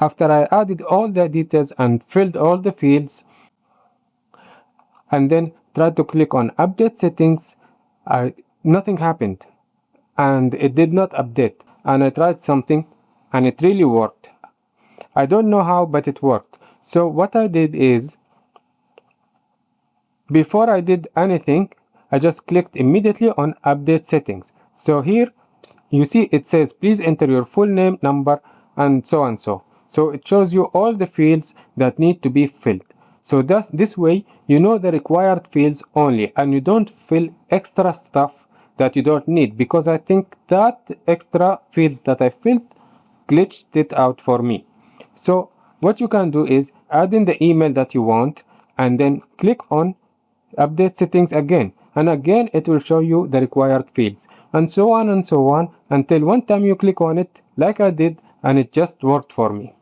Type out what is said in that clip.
After I added all the details and filled all the fields, and then tried to click on update settings, nothing happened and it did not update. And I tried something and it really worked. I don't know how, but it worked. So what I did is, before I did anything, I just clicked immediately on update settings. So here you see it says please enter your full name, number, and so and so. So it shows you all the fields that need to be filled. So this way you know the required fields only, and you don't fill extra stuff that you don't need, because I think that extra fields that I filled glitched it out for me. So what you can do is add in the email that you want and then click on update settings again, and again it will show you the required fields, and so on until one time you click on it like I did and it just worked for me.